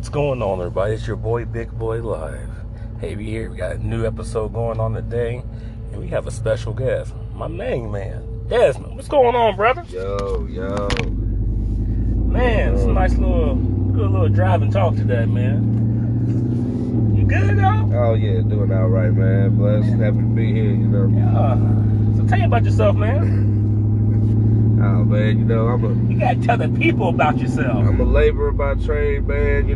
What's going on, everybody? It's your boy, Big Boy Live. Hey, we here. We got a new episode going on today, and we have a special guest, my main man, Dman. What's going on, brother? Yo. Man, it's a nice little drive and talk today, man. You good, though? Oh, yeah, doing all right, man. Blessed, happy to be here, Yeah. So tell me about yourself, man. Oh, man, You gotta tell the people about yourself. I'm a laborer by trade, man, I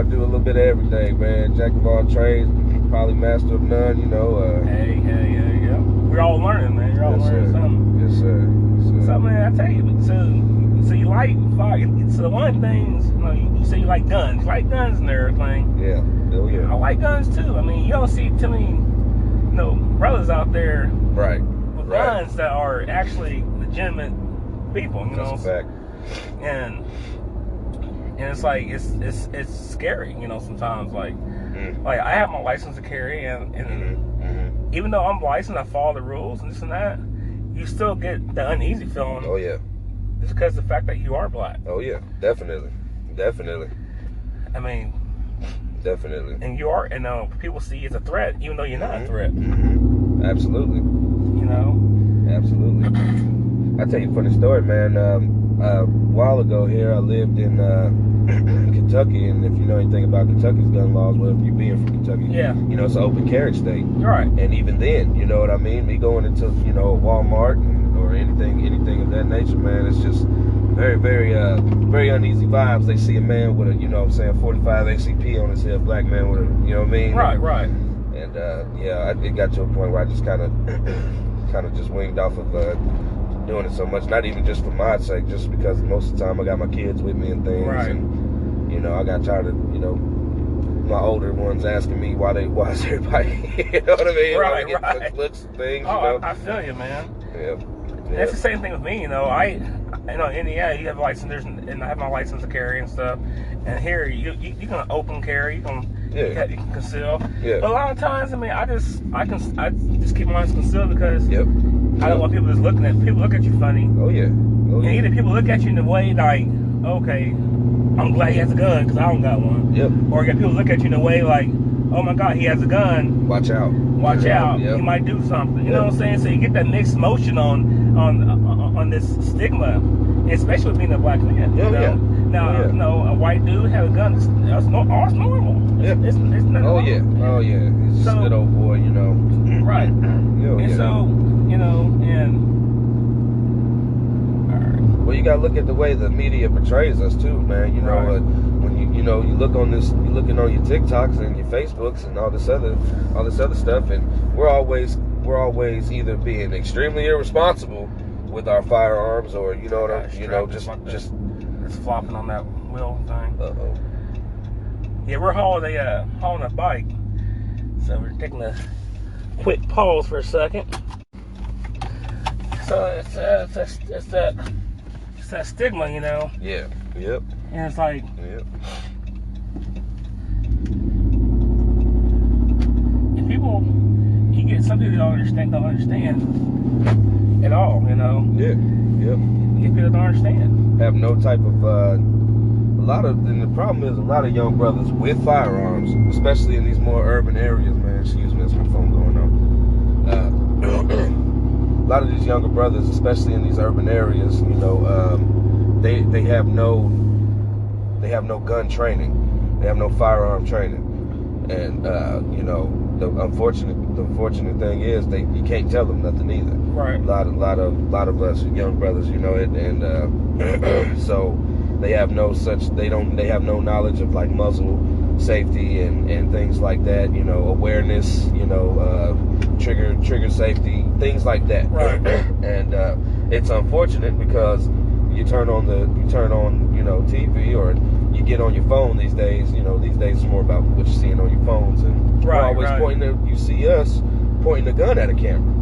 do a little bit of everything, man. Jack of all trades, probably master of none, Hey, yeah. We're all learning, man. You're all learning something. Yes, sir. So, man, I tell you, so you like fire. So one of the things, you say you like guns. You like guns and everything. Yeah. Oh, yeah. I like guns, too. I mean, you don't see too many, brothers out there Right. with guns that are actually legitimate people, That's a fact. And it's like, it's scary, sometimes. Like I have my license to carry, and even though I'm licensed, I follow the rules and this and that, you still get the uneasy feeling. Oh, yeah. It's because of the fact that you are black. Oh, yeah. Definitely. I mean, definitely. and you are, and people see you as a threat, even though you're not a threat. Absolutely. Absolutely. I'll tell you a funny story, man. A while ago here, I lived in Kentucky, and if you know anything about Kentucky's gun laws, well, if you being from Kentucky, it's an open carry state. Right. And even then, you know what I mean? Me going into, Walmart or anything of that nature, man, it's just very, very, very uneasy vibes. They see a man with a, 45 ACP on his hip, black man with a, you know what I mean? Right. And it got to a point where I just kind of just winged off of doing it so much. Not even just for my sake, just because most of the time I got my kids with me and things. Right. And I got tired of my older ones asking me why is everybody you know what I mean? Right. Looks and things. I feel you, man. Yeah. It's the same thing with me, in Indiana you have a license, and I have my license to carry and stuff. And here you can open carry, you can conceal. Yeah. But a lot of times, I just keep mine concealed because I don't want people just looking at people look at you funny. Oh yeah. And either people look at you in a way like, okay, I'm glad he has a gun because I don't got one. Yep. Or you got people look at you in a way like, oh my God, he has a gun. Watch out. Yep. He might do something. You know what I'm saying? So you get that mixed motion on this stigma, especially with being a black man. Now, a white dude have a gun. That's normal. It's nothing wrong. Oh yeah. He's just a good old boy, Right. So, Well, you gotta look at the way the media portrays us too, man. When you look on this, you're looking on your TikToks and your Facebooks and all this other stuff, and we're always either being extremely irresponsible with our firearms, or just flopping on that wheel thing. Uh-oh. Yeah, we're hauling a bike, so we're taking a quick pause for a second. So it's that stigma, Yeah. Yep. And it's like, if you get some people don't understand at all, Yeah. Yep. You get people don't understand. Have no type of and the problem is a lot of young brothers with firearms, especially in these more urban areas, man. Excuse me, that's my phone going on. A lot of these younger brothers, especially in these urban areas, they have no gun training, they have no firearm training, and the unfortunate thing is you can't tell them nothing either. Right. A lot of us young brothers, and so they have no knowledge of like muzzle safety and things like that, awareness, trigger safety, things like that. Right. And it's unfortunate because you turn on TV, or you get on your phone these days. These days it's more about what you're seeing on your phones, and we're always you see us pointing a gun at a camera,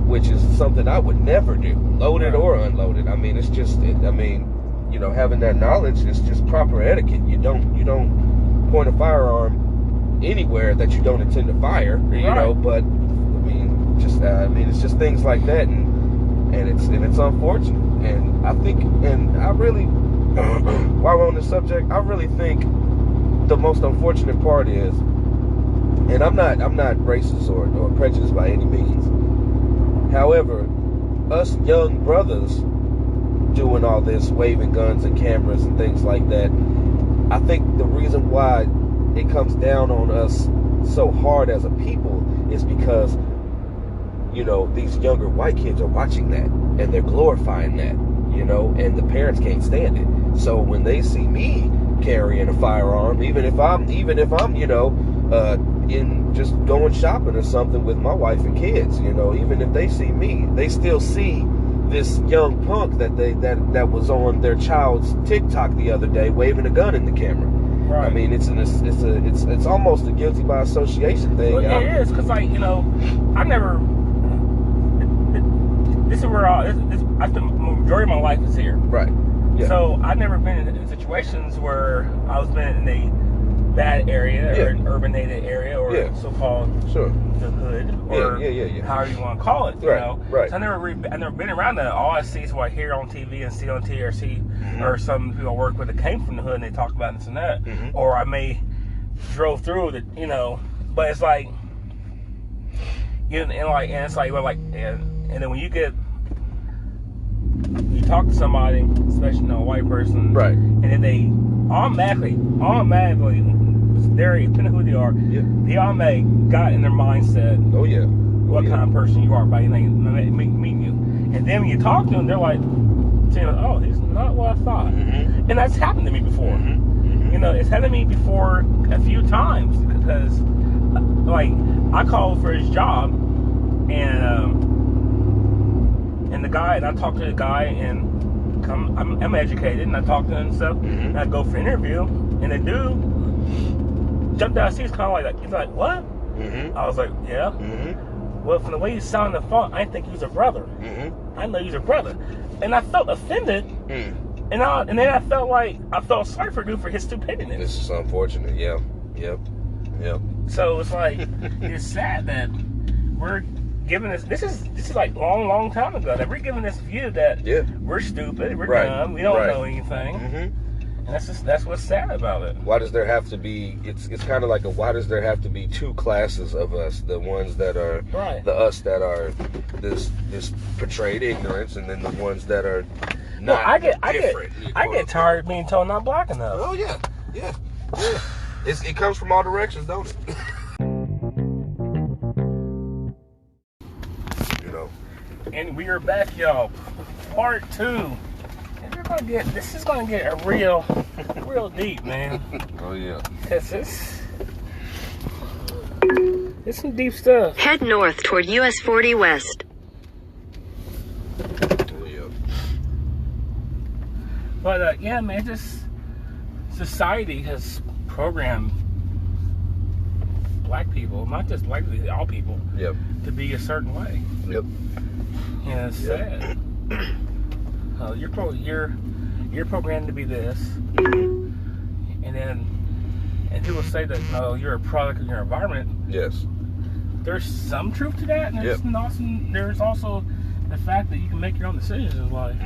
which is something I would never do, loaded or unloaded. I mean, it's just having that knowledge is just proper etiquette. You don't point a firearm anywhere that you don't intend to fire, but it's just things like that, and it's unfortunate. And I think, and I really while we're on the subject, I really think the most unfortunate part is, and I'm not racist or prejudiced by any means. However, us young brothers doing all this, waving guns and cameras and things like that, I think the reason why it comes down on us so hard as a people is because, you know, these younger white kids are watching that and they're glorifying that, you know, and the parents can't stand it. So when they see me carrying a firearm, even if I'm, you know, in just going shopping or something with my wife and kids, you know, even if they see me, they still see this young punk that was on their child's TikTok the other day waving a gun in the camera. Right. I mean, it's almost a guilty by association thing. Well, it is, because, like, you know, I never. This is where I spent the majority of my life is here. Right. Yeah. So I've never been in situations where I was been in a bad area or an urbanated area or so-called the hood or however you want to call it. You know. Right. So I've never been around that. All I see is what I hear on TV and see on TRC or some people I work with that came from the hood and they talk about this and that. Or I may drove through the, you know, but it's like, you know, and it's like, well, like, and then when you talk to somebody, especially, you know, a white person, right, and then they automatically, they're, depending on who they are, they automatically got in their mindset, what kind of person you are by meeting you. And then when you talk to them, they're like, saying, oh, he's not what I thought. And that's happened to me before. You know, it's happened to me before a few times because, like, I called for his job, and the guy, and I talked to the guy, and I'm educated, and I talked to him and stuff, and I go for an interview, and the dude jumped out of his seat, kind of like that. He's like, what? I was like, yeah. Well, from the way you sound on the phone, I didn't think he was a brother. I know he's a brother. And I felt offended, and then I felt sorry for dude for his stupidity. This is unfortunate, Yep. So it's like, it's sad that we're giving this is like long time ago, that we're giving this view that we're stupid, we're dumb, we don't know anything. And that's what's sad about it. Why does there have to be, it's kind of like why does there have to be two classes of us? The ones that are the us that are this portrayed ignorance, and then the ones that are not different. I get tired of being told not black enough. Oh yeah. It comes from all directions, don't it? You know. And we are back, y'all. Part 2. And this is gonna get a real deep, man. Oh yeah. Cause it's some deep stuff. Head north toward US 40 West. Oh yeah. But yeah, man, just society has programmed black people, not just black people, all people, to be a certain way. And it's sad. You're programmed to be this, and people say that you're a product of your environment. Yes. There's some truth to that, and there's also the fact that you can make your own decisions in life.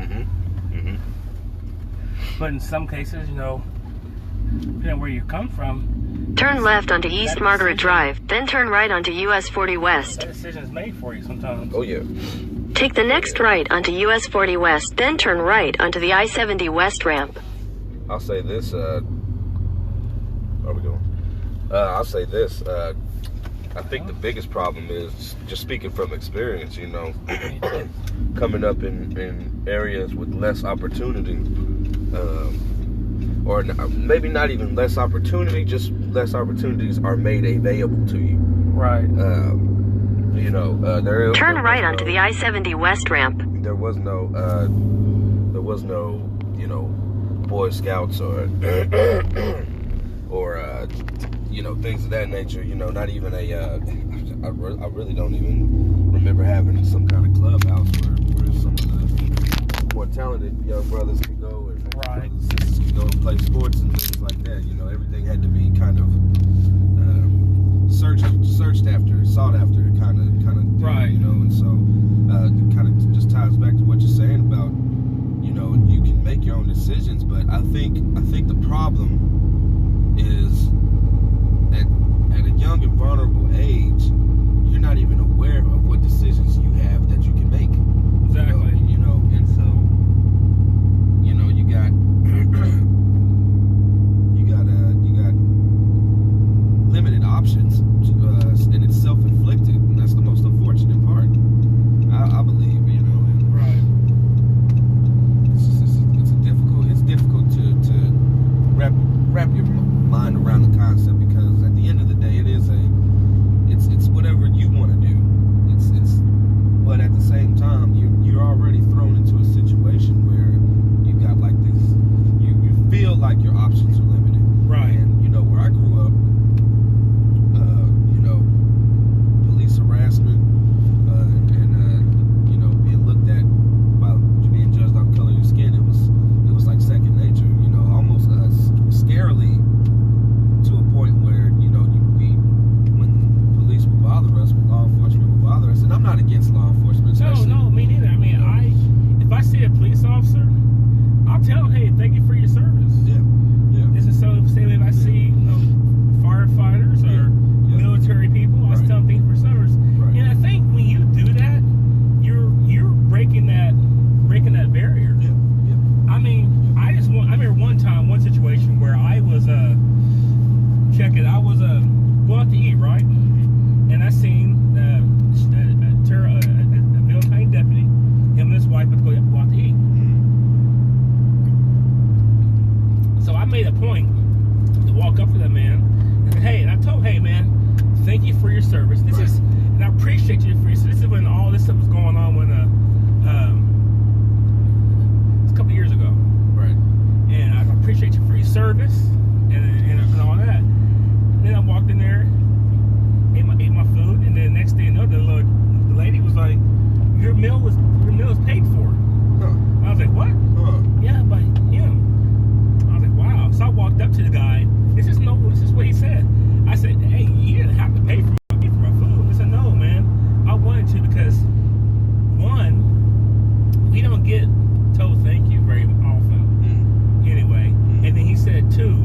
But in some cases, you know, depending on where you come from, turn left onto East Margaret Drive, then turn right onto US 40 West. That decision is made for you sometimes. Oh yeah. Take the next right onto US 40 West, then turn right onto the I-70 West ramp. I'll say this, where are we going? I'll say this, I think the biggest problem is, just speaking from experience, you know, coming up in areas with less opportunity, or maybe not even less opportunity, just less opportunities are made available to you. Right. You know, turn right onto the I-70 West ramp. There was no, you know, Boy Scouts or you know, things of that nature. You know, not even I really don't even remember having some kind of clubhouse where some of the more talented young brothers could go and sisters could go and play sports and things like that. You know, everything had to be kind of searched after, sought after, kind of thing, you know. And so it kind of just ties back to what you're saying about, you know, you can make your own decisions, but I problem is at a young and vulnerable age, you're not even aware of what decisions you have that you can make. Exactly. And so, you got limited options, and it's self-inflicted, and that's the most unfortunate part. I believe, Right. It's difficult to wrap your mind around the concept, because at the end of the day, it's whatever you want to do. But at the same time, you're already thrown into a situation where you got like this. You feel like your options are limited. Right. And where I grew up, police harassment, and being looked at by being judged off the color of your skin, it was like second nature. Almost scarily, to a point where when police would bother us, when law enforcement would bother us, and I'm not against law enforcement. No, me neither. I mean, if I see a police officer, I'll tell him, hey, thank you for your service. Yeah. This is so same if I see firefighters or military people, I tell them thank you for service. Right. And I think when you do that, you're breaking that barrier. Yeah. I mean, I remember one situation where I was I was going out to eat, right? And I seen a Ville deputy, him and his wife would go out to eat. So I made a point to walk up to that man and say, hey, and I told him, hey man, thank you for your service. And I appreciate you for your service. This is when all this stuff was going on when it's a couple years ago. Right. And I appreciate you for your service and all that. And then I walked in there, ate my food, and then next thing you know, the lady was like, your meal is paid for. Huh. I was like, what? Huh. Yeah, by him. I was like, wow. So I walked up to the guy. This is what he said. I said, hey, you didn't have to pay for my food. He said, no, man. I wanted to because, one, we don't get told thank you very often. Anyway. And then he said, two,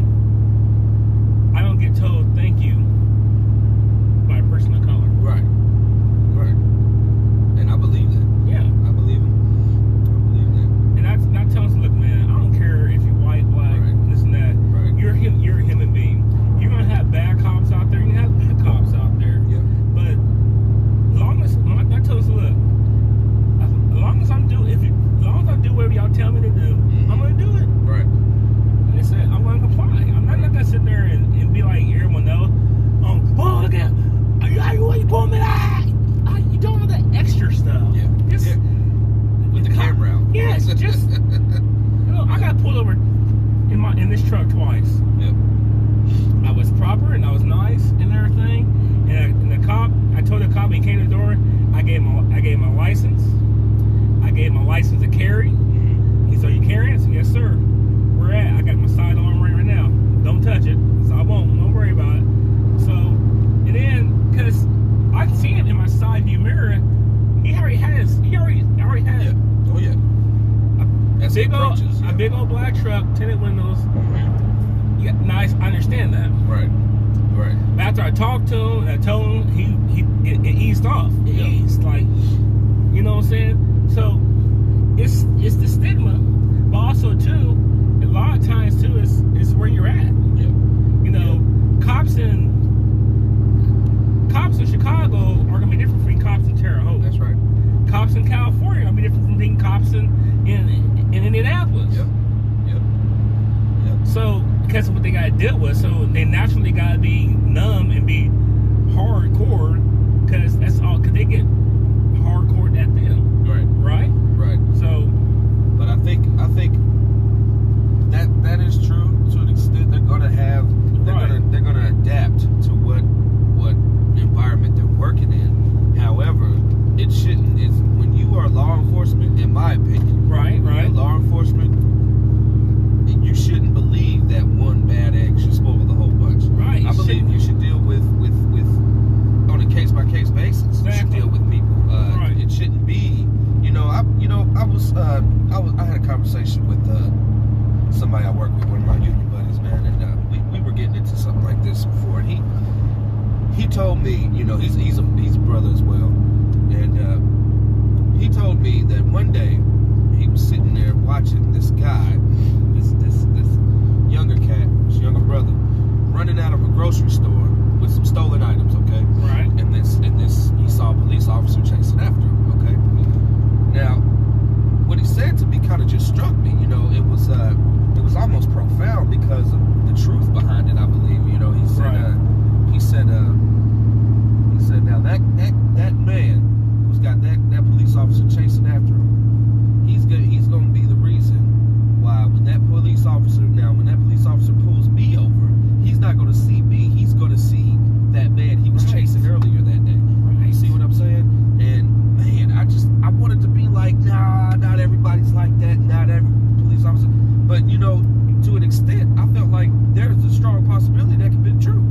I don't get told thank you by a person of color. Right. And I believe that. Yeah. I believe it. And I tell him, look, man, I don't care if you're white, black, this and that. Right. You're a human being. You're gonna have bad cops out there. You're gonna have good cops out there. Yeah. But as long as I tell us, look, as long as I do whatever y'all tell me to do, I'm gonna do it. Right. And they said I'm gonna comply. I'm not gonna sit there and be like everyone else. Oh, look at you pulling me that. You don't know that extra stuff. Yeah. With the camera out. Yes, just I got pulled over in this truck twice. Yep. I was proper and I was nice and everything. And the cop, I told the cop when he came to the door, I gave him a license. I gave him a license to carry. He said, "You carrying?" I said, "Yes, sir." Where at? I got my sidearm right now. Don't touch it. So I won't. Don't worry about it. So, and then because I seen him in my side view mirror, he already had Yeah. Oh yeah. a big old black truck, tinted windows. Yeah, nice. I understand that. Right. But after I talked to him, I told him it eased off. It eased, like, you know what I'm saying? So it's the stigma, but also too, a lot of times too, is where you're at. Yeah. Cops in Chicago are gonna be different from cops in Terre Haute. That's right. Cops in California are gonna be different from being cops in Indianapolis. Yep. So because of what they gotta deal with, so they naturally gotta be numb and be hardcore, because that's all. Because they get hardcore at them. Right. So, but I think that is true to an extent. They're gonna adapt to what environment they're working in. However, it shouldn't. It's when you are law enforcement, in my opinion. Right. Law enforcement, you shouldn't believe that one bad egg should spoil the whole bunch. Right. I believe you should deal with on a case by case basis. Exactly. You should deal with people. Right. It shouldn't be. I had a conversation with somebody I work with, one of my union buddies, told me, you know, he's a brother as well, and he told me that one day he was sitting there watching this guy, this younger cat, his younger brother, running out of a grocery store with some stolen items. Okay, right. And this he saw a police officer chasing after him. Okay, now what he said to me kind of just struck me. You know, it was almost profound because of the truth behind it. I believe. You know, he said. Right. He said, now that man who's got that police officer chasing after him, he's going to be the reason why when that police officer pulls me over, he's not going to see me. He's going to see that man he was chasing earlier that day. Right. You see what I'm saying? And man, I wanted to be like, nah, not everybody's like that. Not every police officer, but you know, to an extent, I felt like there's a strong possibility that could be true.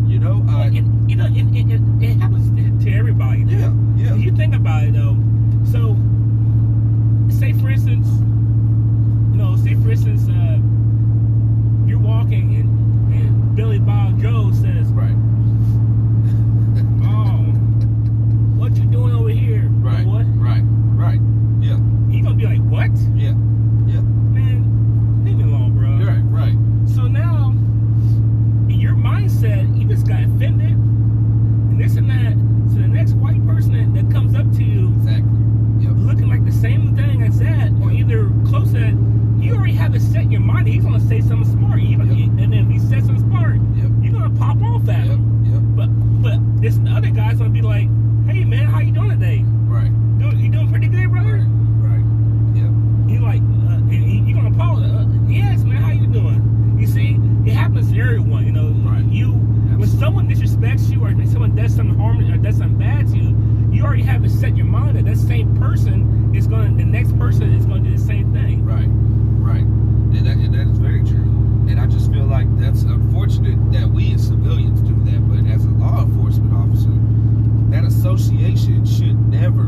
You know, it happens to everybody. Yeah. You think about it though. So, say for instance, you're walking and Billy Bob Joe says, right. "Oh, what you doing over here?" Right. You know what? Right. Yeah. You gonna be like, "What?" Yeah. Man, leave me alone, bro. Right. So now, in your mindset, you just got offended, and this and that. So the next white person that comes up to you, Exactly. Yep. looking like the same thing as that, or either close to that, you already have it set in your mind. He's gonna say something smart, and then if he says something smart, you're gonna pop off at him. But this other guy's gonna be like, "Hey man, how you doing today? Right. You doing pretty good, brother?" Right. Yep. You like, you gonna apologize? Yes, man. How you doing? You see, it happens to everyone. You know, Right. When someone disrespects you or when someone does something harmful or does something bad to you, you already have it set in your mind that same person is the next person is going to do the same thing. Right. And that is very true. And I just feel like that's unfortunate that we as civilians do that, but as a law enforcement officer, that association should never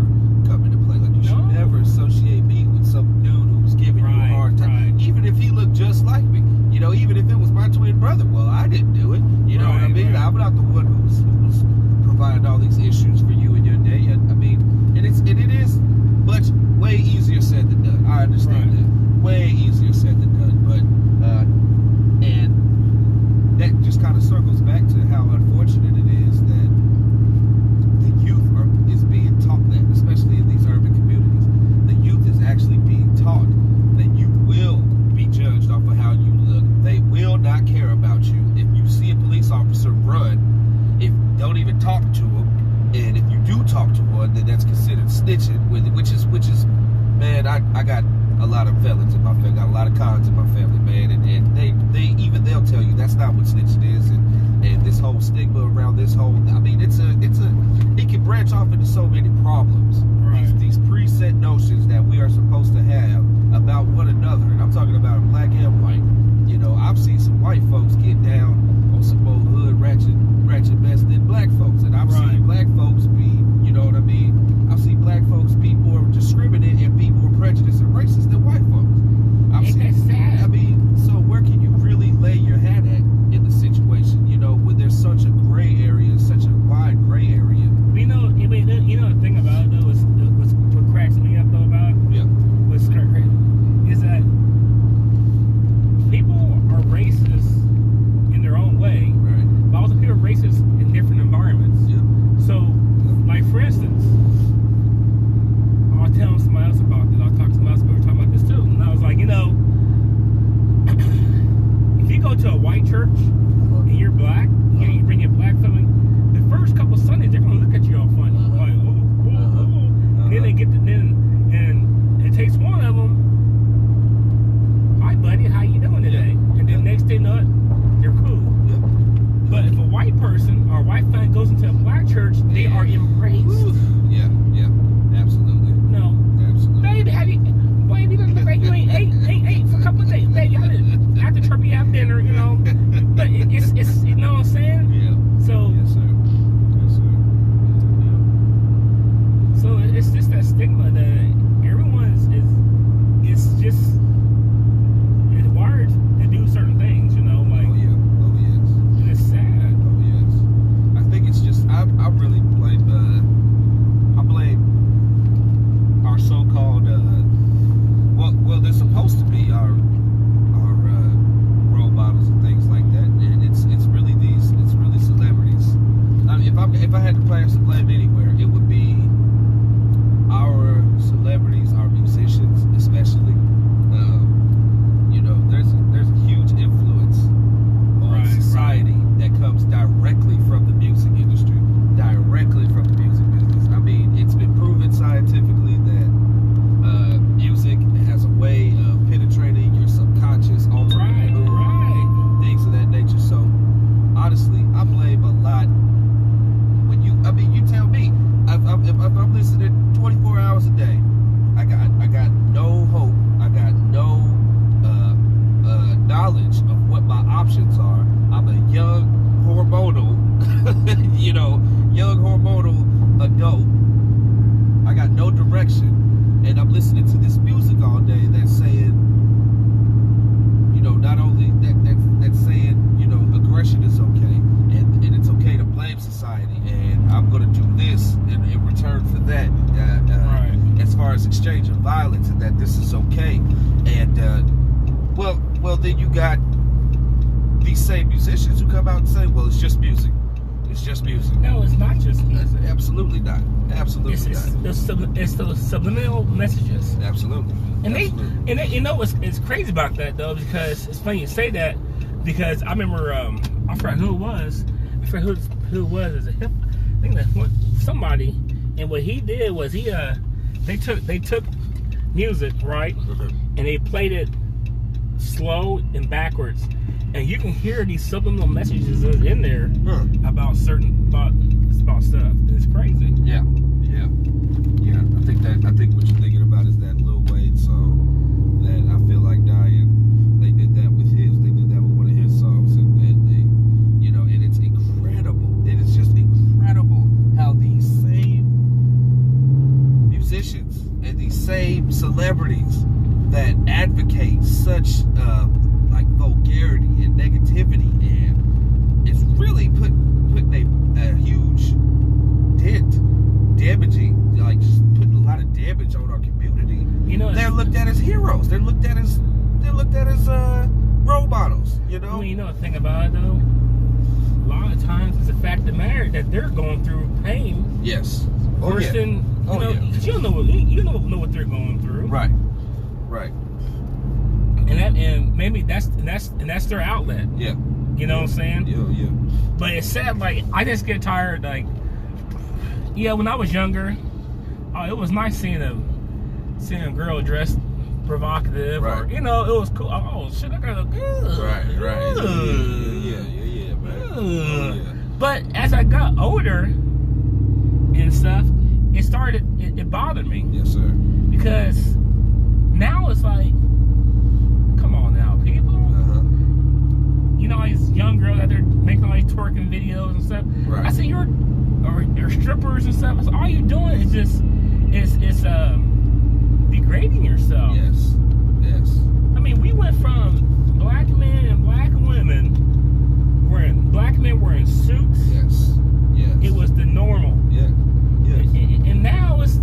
come into play. Like you should never associate me with some dude who was giving you a hard time, even if he looked just like me. You know, even if it was my twin brother. Well, I didn't do it. You know what I mean? I'm not the one who was providing all these issues for you in your day. I mean, and it is way easier said than done. I understand that. Way easier said than done. But and that just kind of circles back to how unfortunate it is that the youth is being taught that, especially in these urban communities. The youth is actually being taught that you will be judged off of how you look. They will not care about you. If you see a police officer run, don't even talk to him, and if you do talk to one, then that's considered snitching. Which is, man, I got a lot of felons in my family, got a lot of cons in my family, man, and they'll tell you that's not what snitching is, and this whole stigma around this whole, I mean, it can branch off into so many problems. Right. These preset notions that we are supposed to have about one another, and I'm talking about black and white. You know, I've seen some white folks get down on some more hood ratchet mess than black folks, and I've seen black folks be, you know what I mean? I've seen black folks be more discriminate and be more prejudiced and racist than white folks. Ain't that sad? I mean, so where can you really lay your hat at in the situation? You know, when there's such a gray area, such a wide gray area. You know the thing about it though is what cracks me up though about what's crazy is that people are racist in their own way, but also people are racist in different environments. So, like for instance, I was telling somebody else about this. I was talking to somebody else, we were talking about this too, and I was like, you know, if you go to a white church and you're black, you bring your black family, the first couple of Sundays they're gonna look at you all funny, like, and then they get and it takes one of them. Hi, buddy, how you doing today? And then next thing you know, they're cool. But if a white person or a white family goes into a black church, they are embraced. Yeah, absolutely. No, absolutely. Baby, you look like you ain't ate for a couple of days. Baby, after church you have dinner, you know. But it's you know what I'm saying? Yeah. So yes, sir. Yeah. So it's just that stigma that everyone is just wired to do certain things, you know, like. Oh yes. And it's sad. Oh yes. I think it's just listening to this music all day that's saying, you know, not only that's saying, you know, aggression is okay, and it's okay to blame society, and I'm going to do this in return for that. Right. As far as exchange of violence, and that this is okay, and well, then you got these same musicians who come out and say, well, it's just music. It's just music. No, it's not just music. Absolutely not. Absolutely not. It's the subliminal messages. Absolutely. And Absolutely. they you know it's crazy about that though, because it's funny you say that, because I remember I forgot who it was. I forgot who it was as a hip. I think that somebody, and what he did was they took music, right, and they played it slow and backwards, and you can hear these subliminal messages in there about stuff. And it's crazy. Yeah. I think what you're thinking about is that Lil Wayne song that I Feel Like Dying. They did that with one of his songs, and they, you know, and it's incredible. It is just incredible how these same musicians and these same celebrities that advocate such like vulgarity and negativity, and it's really putting a huge dent, damaging, like just putting a lot of damage on our community. You know, they're looked at as heroes. They're looked at as role models. You know. I mean, you know the thing about it though. A lot of times it's the fact of the matter that they're going through pain. Yes. Worse than you know, because you don't know what they're going through. Right. And maybe that's their outlet. Yeah. You know what I'm saying? Yeah. But it's sad. Like, I just get tired. Like, yeah, when I was younger, it was nice seeing a girl dressed provocative, right. or you know, it was cool. Oh shit, that girl look good. Right. Yeah, man. Oh, yeah. But as I got older and stuff, it bothered me. Yes, sir. Because now it's like, come on now, people. You know, these young girls out there making all these twerking videos and stuff. Right. I see or strippers and stuff. I said, all you doing is just it's degrading yourself. Yes. I mean, we went from black men and black women wearing suits. Yes. It was the normal. Yeah. And now it's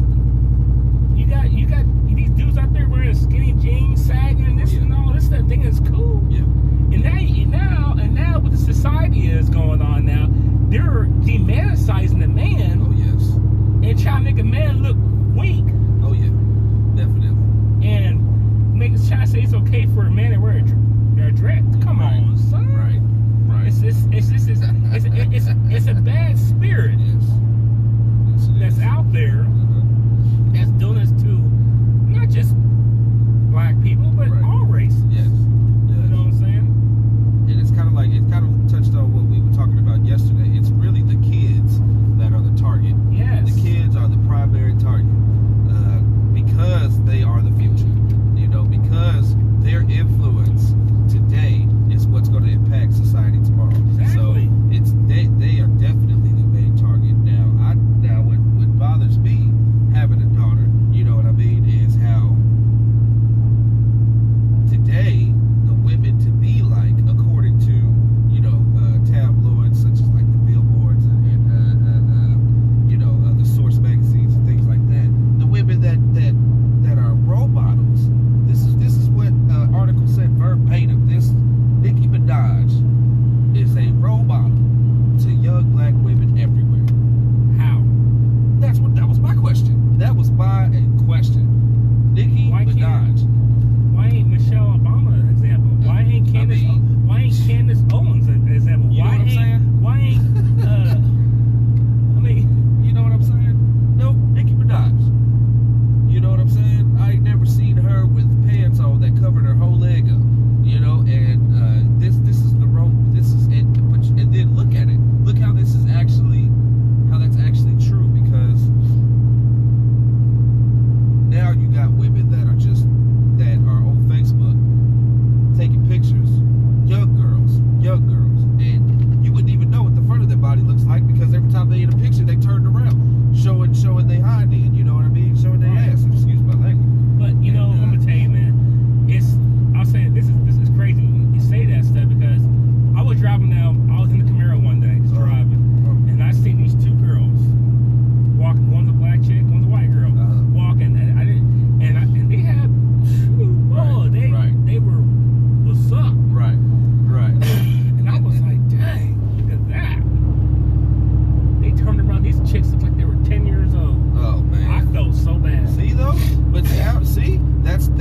you got these dudes out there wearing skinny jeans, sagging, and this and all this stuff. Thing is cool. Yeah. And now what the society is going on now, they're demonicizing the man. Oh yes. And trying to make a man look weak. Oh yeah.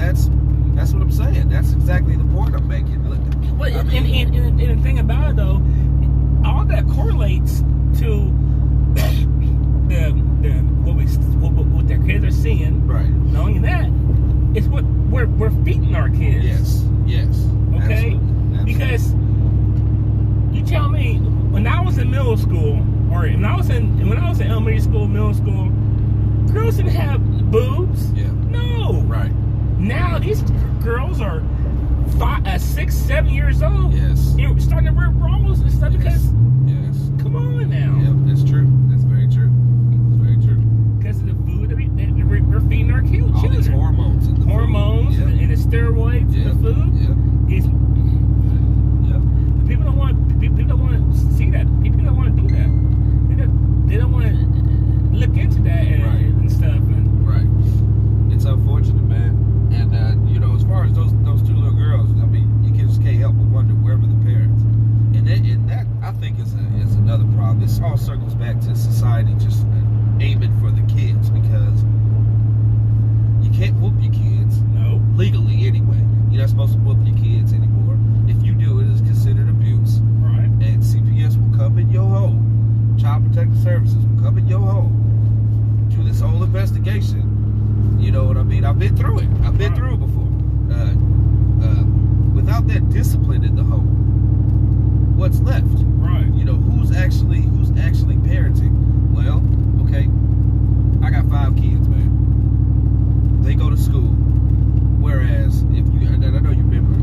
that's what I'm saying. That's exactly the point I'm making. Look, and the thing about it though, all that correlates to what their kids are seeing. Right. Not only that, it's what we're feeding our kids. Yes. Okay. Absolutely. Because you tell me, when I was in middle school, or when I was in elementary school, middle school, girls didn't have boobs. Yeah. No. Right. Now these girls are 6, 7 years old. Yes. You're starting to wear bras and stuff because. Yes. Come on now. Yep, that's true. That's very true. That's very true. Because of the food that we're feeding our children. All these hormones in the hormones food. And the steroids in the food. Yep. People don't want to see that. People don't want to do that. They don't want to look into that and stuff. And right. It's unfortunate, man. And as far as those two little girls, I mean, you just can't help but wonder where were the parents. And that I think is another problem. This all circles back to society just aiming for the kids, because you can't whoop your kids. No. Legally, anyway. You're not supposed to whoop your kids anymore. If you do, it is considered abuse. Right. And CPS will come in your home. Child Protective Services will come in your home. Do this whole investigation. You know what I mean? I've been through it. I've been through it before. Without that discipline in the home, what's left? Right. Who's actually parenting? Well, okay, I got 5 kids, man. They go to school. Whereas, I know you remember,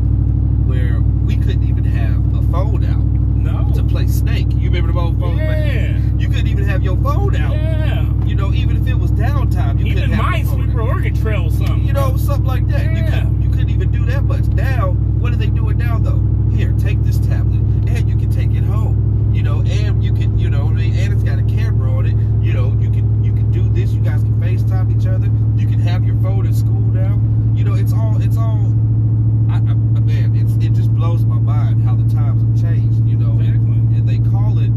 where we couldn't even have a phone out. No. To play Snake. You remember the old phone? Yeah. You couldn't even have your phone out. Yeah. Even if it was downtime, you couldn't have your phone Minesweeper, out. Oregon Trail or something. Something like that. Yeah. You couldn't even do that much. Now, what are they doing now, though? Here, take this tablet, and you can take it home. And you can, and it's got a camera on it. You can do this. You guys can FaceTime each other. You can have your phone in school now. It's all. Man, it just blows my mind how the times have changed. Exactly. And they call it.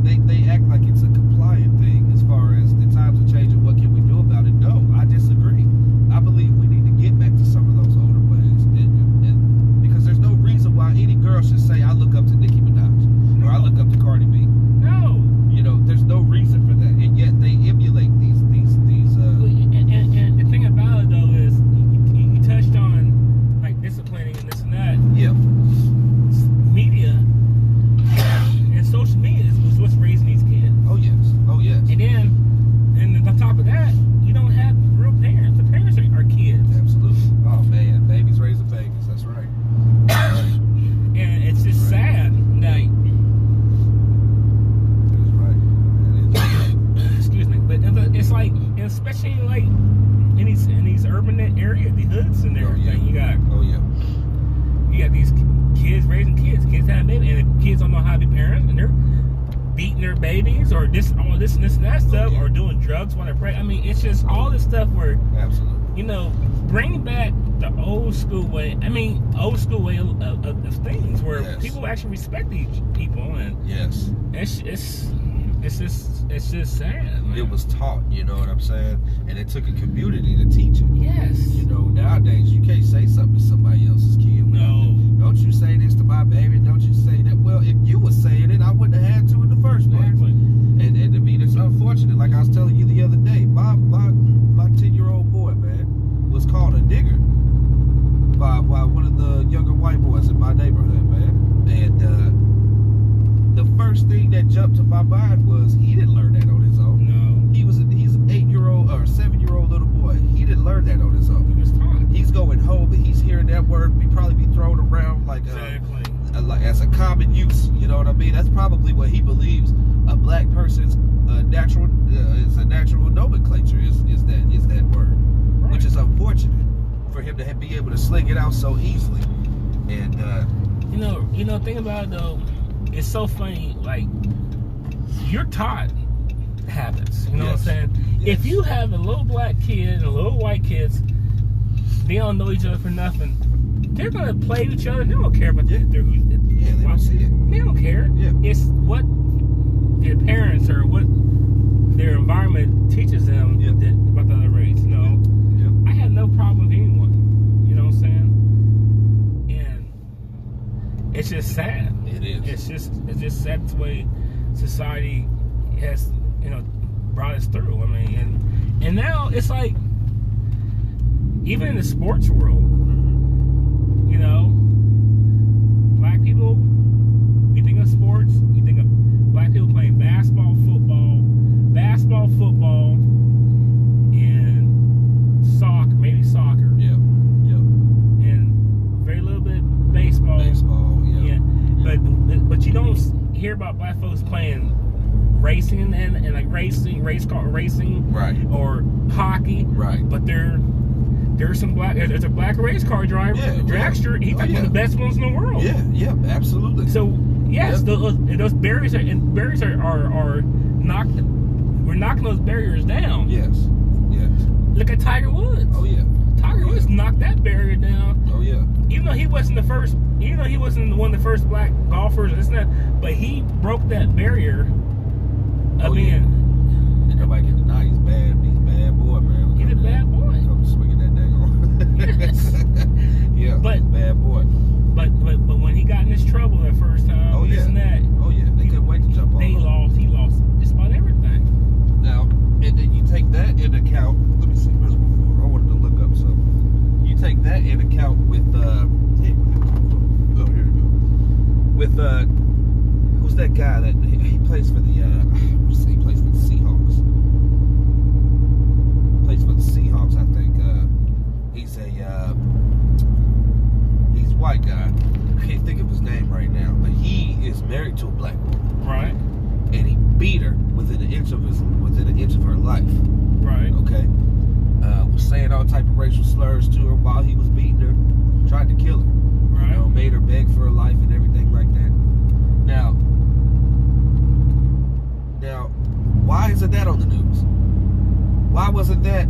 They act like it's a compliant thing as far as the times are changing. What can we do about it? No, I disagree. I believe we need to get back to some of those older ways, and because there's no reason why any girl should say I look up to Nicki Minaj or I look up to Cardi B. No. There's no reason for that, and yet they emulate these. And the thing about it though is you touched on like disciplining and this and that. Yeah. Media and social media is what's raising these kids. Oh yes. And then, on top of that, you don't have real parents. The parents are kids. Absolutely. Oh man, babies raising babies. That's right. And it's just sad. Like, that's right. That is. Excuse me, but it's like, especially like in these urban areas, the hoods and everything. You got these kids raising kids. Kids having babies, and the kids don't know how to be parents, and they're beating their babies, or this and that stuff, or doing drugs while they're pregnant. I mean, it's just all this stuff where, absolutely, bring back the old school way. I mean, old school way of things where people actually respect these people, and it's just sad. Man. It was taught, you know what I'm saying, and it took a community to teach it. Yes. Nowadays you can't say something to somebody else's kid. No. Don't you say this to my baby? Don't you say that? Well, if you were saying it, I wouldn't have had to in the first place. Exactly. And I mean, it's unfortunate. Like I was telling you the other day, my 10-year-old boy, man, was called a nigger by one of the younger white boys in my neighborhood, man. And the first thing that jumped to my mind was he didn't learn that on his own. No. He's an 8-year-old or 7-year-old little boy. He didn't learn that on his own. He was taught. He's going home and he's hearing that word probably be thrown around like as a common use. You know what I mean? That's probably what he believes a black person's natural nomenclature is that word, right. Which is unfortunate for him to be able to sling it out so easily. And thing about it though, it's so funny. Like, you're taught habits. You know what I'm saying? Yes. If you have a little black kid and a little white kids, they don't know each other for nothing. They're gonna play with each other. They don't care about they don't see it. They don't care. Yeah. It's what their parents or what their environment teaches them about the other race. I have no problem with anyone. it's just sad. It is. It's just sad the way society has, brought us through. I mean, and now it's like, even in the sports world, black people, you think of sports, you think of black people playing basketball, football, and maybe soccer. Yep. And very little bit of baseball. Yeah. But you don't hear about black folks playing racing and like race car racing, right? Or hockey, right? But there's a black race car driver, dragster. He's like one of the best ones in the world. Yeah, absolutely. So yes, those barriers are knocked. We're knocking those barriers down. Yes. Look at Tiger Woods. Oh yeah. Tiger Woods knocked that barrier down. Oh yeah. Even though he wasn't one of the first black golfers, but he broke that barrier. And nobody can deny he's bad. He's a bad boy, man. He's a bad boy. Come swinging that dang on. Yes. Yeah, but bad boy. But when he got in this trouble that first time, this and that. Oh yeah, they couldn't wait to jump on. He lost just about everything. Now, and then you take that into account. Let me see. Where's my phone? I wanted to look up something. You take that into account with here we go. With who's that guy that he plays for the he plays for the Seahawks. Plays for the Seahawks, I think. He's a white guy. I can't think of his name right now, but he is married to a black woman. Right. And he beat her within an inch of her life. Right. Okay. Was saying all type of racial slurs to her while he was beating her. Tried to kill her. Right. Made her beg for her life and everything like that. Now, why isn't that on the news? Why wasn't that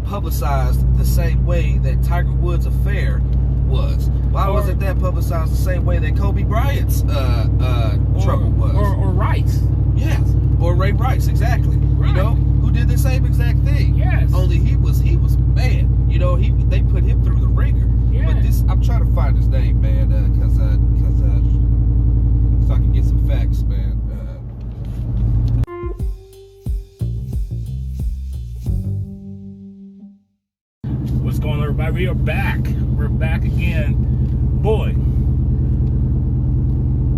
publicized the same way that Tiger Woods' affair was? Why wasn't that publicized the same way that Kobe Bryant's trouble was? Or Rice. Yes. Or Ray Rice, exactly. Right. Who did the same exact thing. Yes. Only he was mad. They put him through the ringer. Yeah. But I'm trying to find his name, man, because so I can get some facts, man. What's going on, everybody? We are back. We're back again. Boy,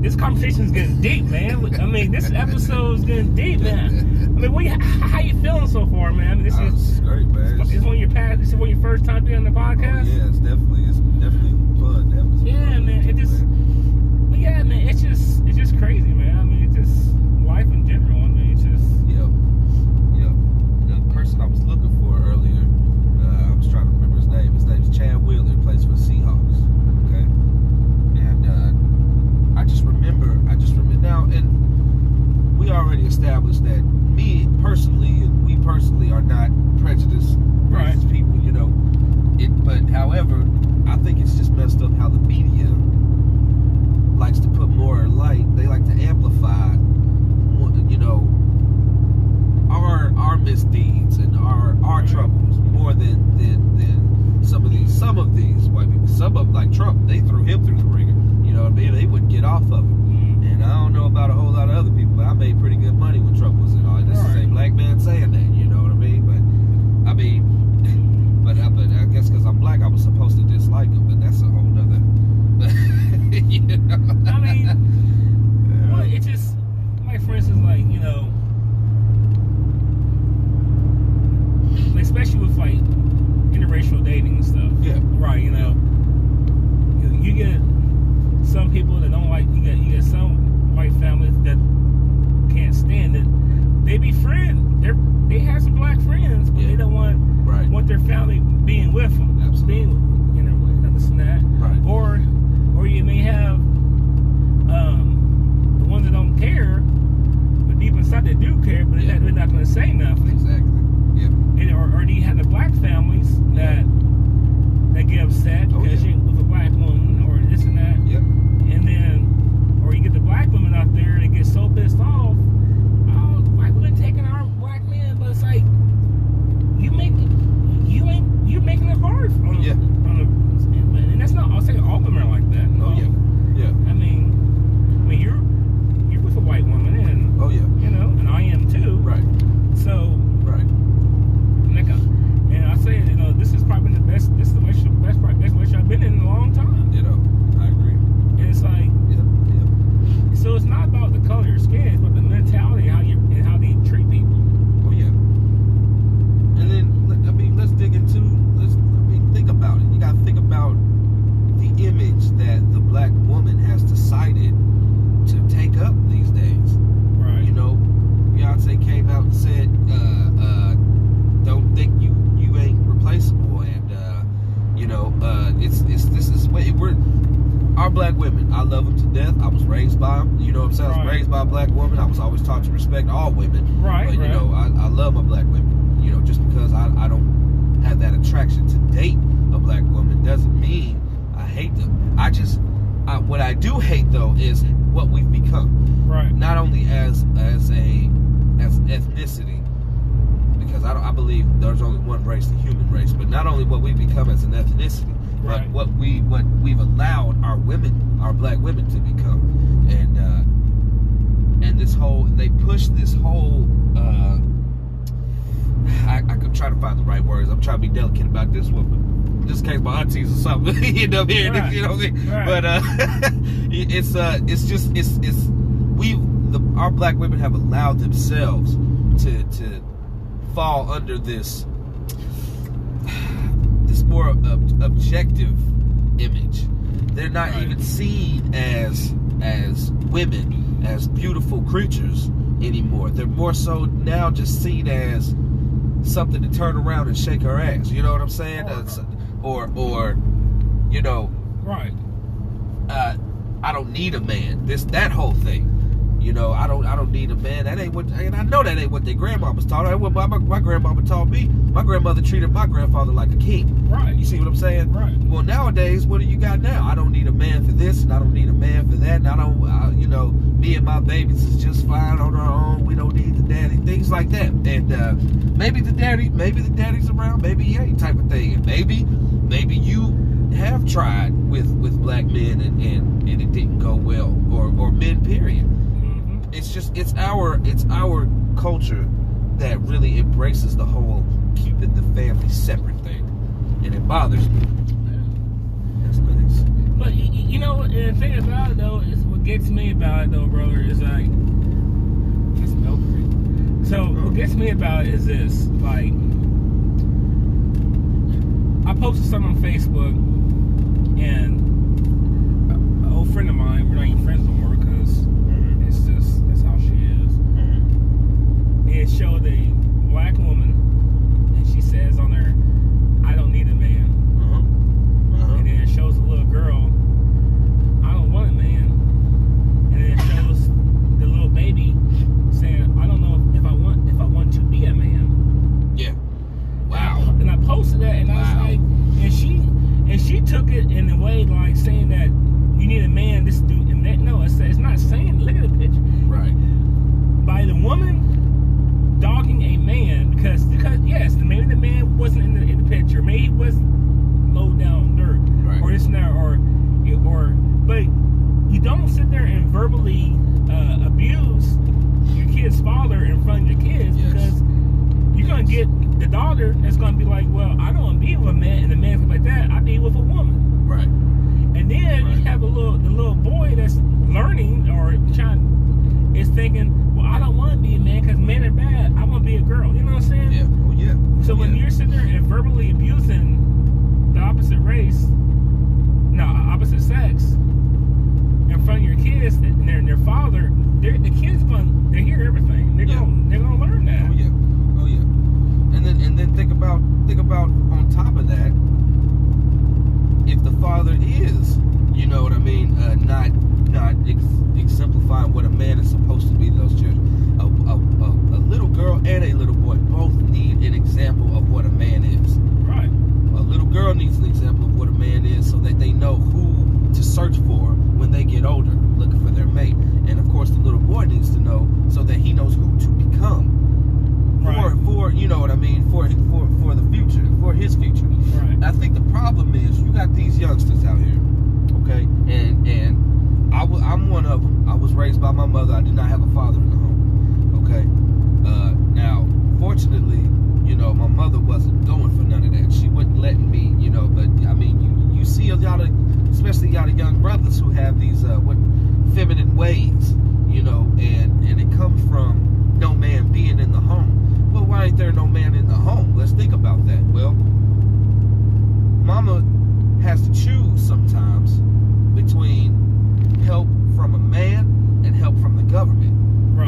this conversation is getting deep, man. I mean, this episode is getting deep, man. I mean, how you feeling so far, man? This is great, man. This is one of your first time being on the podcast? Oh, yeah, it's definitely fun to have this. Yeah, man. It's just crazy, man. I mean, it's just life in general. I mean, it's just. Yep. The person I was looking for earlier, I was trying to remember his name. His name's Chad Wheeler. He plays for the Seahawks. Okay. And I just remember now, and we already established that we personally are not prejudiced people, but however, I think it's just messed up how the media likes to put more light. They like to amplify, our misdeeds and our troubles more than some of these white people. Some of them, like Trump, they threw him through the ringer. You know what I mean? They wouldn't get off of it. And I don't know about a whole lot of other people, but I made pretty good money when Trump was in all. This is a black man saying that, you know what I mean? But I guess because I'm black, I was supposed to dislike him, but that's a whole nother. You know? I mean, well, it just, like, for instance, like, especially with like interracial dating and stuff. Yeah. Right. You get some people that don't like. You get some white families that can't stand it. They befriend. They have some black friends, but they don't want their family being with them. Absolutely. Being, this and that. Right. Or you may have the ones that don't care, but deep inside they do care, but they're not going to say nothing. Exactly. Yep. Or do you have the black families that get upset because you're with a black woman or this and that? Yep. And then, or you get the black women out there that get so pissed off, white women taking our black men, but it's like you're making it hard on them. And that's not. I'll say all women are like that. No. Yeah. our black women, I love them to death. I was raised by them. You know what I'm saying? I was raised by a black woman. I was always taught to respect all women. But, you know, I love my black women. You know, just because I don't have that attraction to date a black woman doesn't mean I hate them. What I do hate, though, is what we've become. Right. Not only as ethnicity, because I believe there's only one race, the human race, but not only what we've become as an ethnicity, but what we've allowed our women, our black women, to become, and this whole, they push this whole. I could try to find the right words. I'm trying to be delicate about this one, but just in case my aunties or something end up hearing this, you know what I mean? But our black women have allowed themselves to fall under this more objective image. They're not even seen as women, as beautiful creatures anymore. They're more so now just seen as something to turn around and shake her ass. You know what I'm saying? Or you know, I don't need a man. That whole thing. You know, I don't need a man. That ain't what, and I know that ain't what their grandmamas taught. That ain't what my grandmama taught me. My grandmother treated my grandfather like a king. Right. You see what I'm saying? Right. Well, nowadays, what do you got now? I don't need a man for this, and I don't need a man for that, and I don't, you know, me and my babies is just fine on our own. We don't need the daddy. Things like that. And maybe the daddy's around, maybe he ain't, type of thing. And maybe you have tried with black men and it didn't go well, or men, period. It's our culture that really embraces the whole keeping the family separate thing, and it bothers me. That's nice. But you know, the thing about it though is what gets me about it though, brother, is like it's milk free. So what gets me about it is this: like, I posted something on Facebook, and an old friend of mine, we're not even friends no more because that's how she is. It showed a black woman, and she says on there, "I don't need a man." And then it shows a little girl, "I don't want a man." And then it shows the little baby saying, "I don't know if I want to be a man." Yeah. Wow. And I posted that, and I was like, and she took it in a way like saying that you need a man, this dude, and that. No, it's not saying. Look at the picture. Right. By the woman dogging a man because yes, maybe the man wasn't in the picture, maybe he was low down dirt, right, or this and that, or but you don't sit there and verbally abuse your kid's father in front of your kids, because you're gonna get the daughter that's gonna be like, well, I don't want to be with a man, and the man's gonna be like that. I be with a woman, right? And then you have the little boy that's learning or is thinking, well, I don't want to be a man because men are bad. I want to be a girl. You know what I'm saying? Yeah. Oh, yeah. So when you're sitting there and verbally abusing the opposite sex in front of your kids and their father, the kids they hear everything. They're gonna learn that. Oh yeah. And then think about on top of that, if the father is, you know what I mean, not exemplifying what a man is supposed to be to those children. A little girl and a little boy both need an example of what a man is. Right. A little girl needs an example of what a man is so that they know who to search for when they get older, looking for their mate. And of course, the little boy needs to know so that he knows who to become. Right. For you know what I mean, for the future, for his future. Right. I think the problem is you got these youngsters out here, okay, and I'm one of them. I was raised by my mother. I did not have a father in the home, okay. Now, fortunately, you know, my mother wasn't going for none of that. She wasn't letting me, you know. But I mean, you see a lot of, especially a lot of young brothers who have these feminine ways, you know, and it comes from no man being in the home. Well, why ain't there no man in the home? Let's think about that. Well, mama has to choose sometimes between help from a man and help from the government. Right.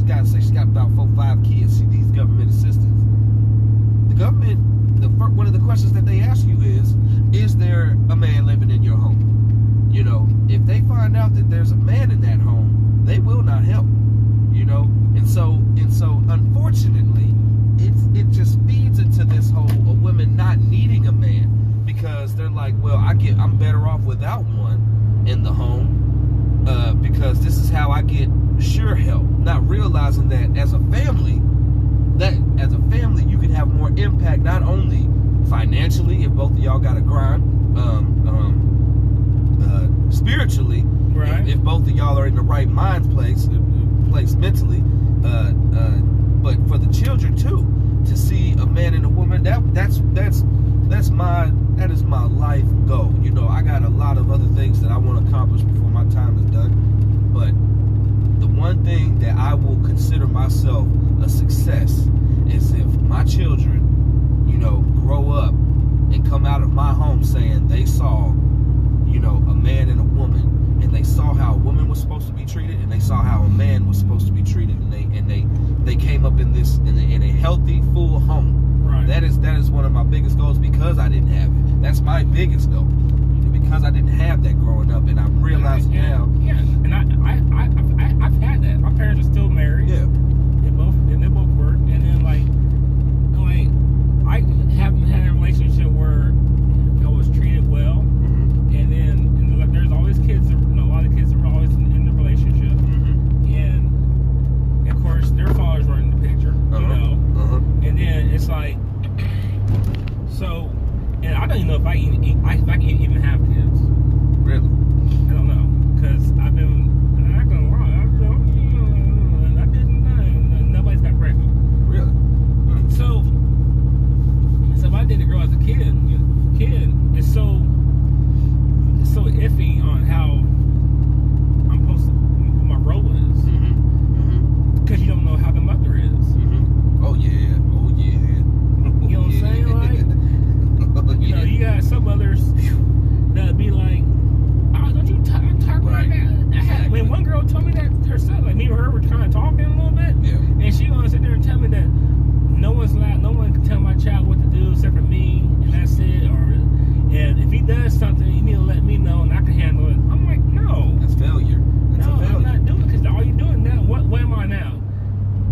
she's got about 4 or 5 kids. She needs government assistance. The government, one of the questions that they ask you is there a man living in your home? You know, if they find out that there's a man in that home, they will not help. You know, and so unfortunately, it just feeds into this whole of women not needing a man, because they're like, well, I'm better off without one in the home, because this is how I get sure help. Not realizing that as a family you can have more impact, not only financially if both of y'all got to grind, spiritually, right. if both of y'all are in the right mind place mentally, but for the children too, to see a man and a woman, that is my life goal. You know, I got a lot of other things that I want to accomplish before my time is done, but the one thing that I will consider myself a success is if my children, you know, grow up and come out of my home saying they saw, you know, a man and a woman, and they saw how a woman was supposed to be treated, and they saw how a man was supposed to be treated, and they came up in a healthy, full home. Right. That is one of my biggest goals, because I didn't have it. That's my biggest goal, because I didn't have that growing up, and I'm realizing now. Yeah, and I've had that. My parents are still married. Yeah. They both work, and then like I haven't had a relationship where I was treated well, and then there's always kids. A lot of kids are always in the relationship, and of course their fathers weren't in the picture, you know. And then it's like, so, and I don't even know if I can even have kids. Really? I don't know, because I've been. I'm not gonna lie. Nobody's got pregnant. Really? So if I did a girl as a kid, it's so iffy on how I'm supposed to, what my role is, because you don't know how the mother is. Oh yeah. You know what I'm saying? Like, you know, you got some mothers that'll be like, oh, don't you talk like that. I mean, one girl told me that herself. Like, me and her were kind of talking a little bit, and she gonna sit there and tell me that no one can tell my child what to do except for me, and that's it. And if he does something, you need to let me know, and I can handle it. I'm like, no, that's failure. That's a failure. I'm not doing it, because all you're doing now. What am I now?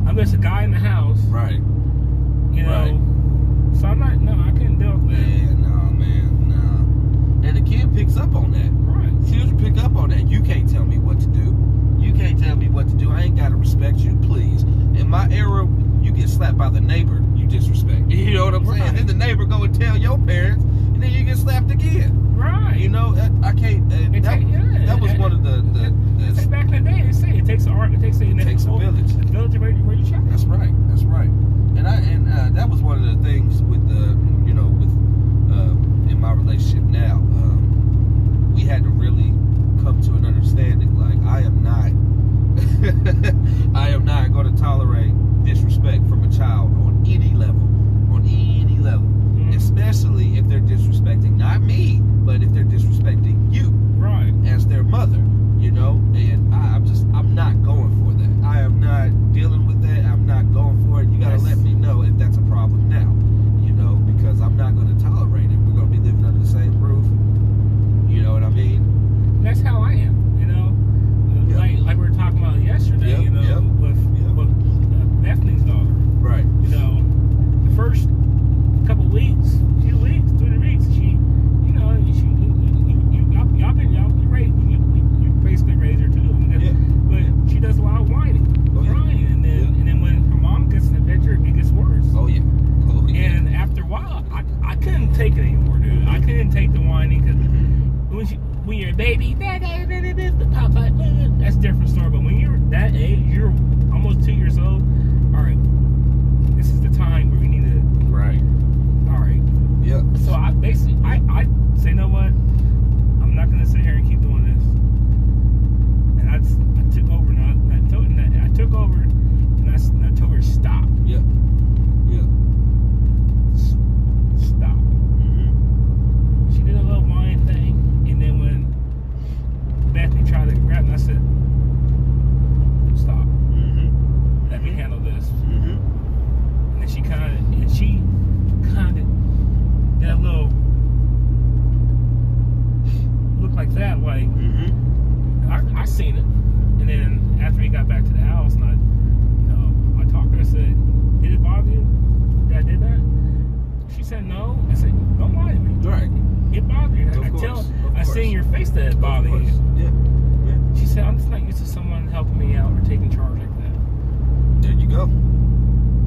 I'm just a guy in the house, right? You know. Right. So I'm not. No, I couldn't deal with that. And the kid picks up on that. Right. Children pick up on that. You can't tell me what to do. You can't tell me what to do. I ain't got to respect you, please. In my era, you get slapped by the neighbor, you disrespect. You know what I'm saying? Then the neighbor go and tell your parents, and then you get slapped again. Right. You know, I can't. That was one of the back in the day, they say it takes a village. A village. The village where you check. That's right. And that was one of the things with in my relationship now. We had to really come to an understanding. Like, I am not going to tolerate disrespect from a child on any level, especially if they're disrespecting not me, but if they're disrespecting you, right, as their mother. You know, and I'm not going for that. I am not dealing with that. I'm not going for it. You got to let me know if that's a problem now, you know, because I'm not going to tolerate it. We're going to be living under the same roof. You know what I mean? That's how I am, you know. Like we were talking about yesterday, you know, with Bethany's daughter. Right. You know, the first couple weeks, 2 weeks, 3 weeks, you basically raised her too. But she does a lot of whining, and then when her mom gets in the picture, it gets worse. Oh yeah. And after a while, I couldn't take it anymore, dude. I couldn't take the whining, because when you're a baby, that's a different story. But when you're that age, you're almost 2 years old. All right, this is the time where we need to. Right. All right. Yeah. So I basically, I say, you know what? I'm not gonna sit here and keep doing this. And I took over, and I took over, and I told her stop. Yeah. Stop. She did a little whine thing, and then when Bethany tried to grab me, I said, stop. seen it. And then after he got back to the house, and I talked to her, I said, did it bother you that I did that? She said, no. I said, don't lie to me. Right. It bothered you. I seen your face that it bothered you. Yeah. Yeah. She said, I'm just not used to someone helping me out or taking charge like that. There you go.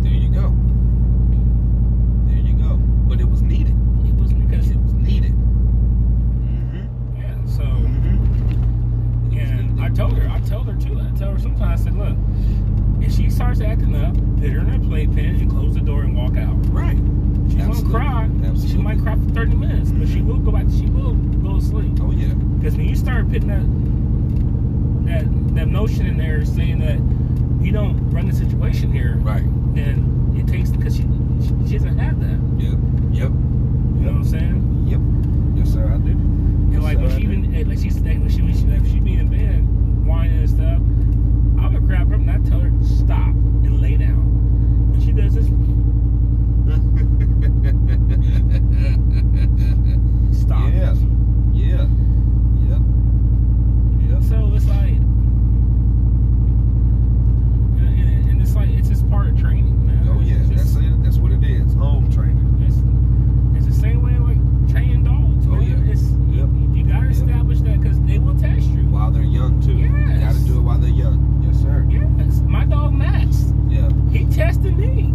There you go. There you go. But it was needed. It was because it was needed. Yeah, so and I told her too. I told her sometimes, I said, look, if she starts acting up, put her in a playpen and close the door and walk out. Right. She's gonna cry. Absolutely. She might cry for 30 minutes, but she will go back. She will go to sleep. Oh yeah. Because when you start putting that notion in there, saying that you don't run the situation here, right? Then it takes because she doesn't have that. Yep. You know what I'm saying? Yep. Yes, sir. I do. And like when she even like when she be in bed whining and stuff, I would grab her and I tell her stop and lay down, and she does this. Stop. Yeah. So it's like, and it's like it's just part of training, man. Oh yeah, that's what it is. Home training. It's the same way like training dogs. Oh man. yeah. You gotta establish that because they will test you while they're young too. Yes. You gotta do it while they're young. Yes, sir. Yes. My dog Max. Yeah. He tested me.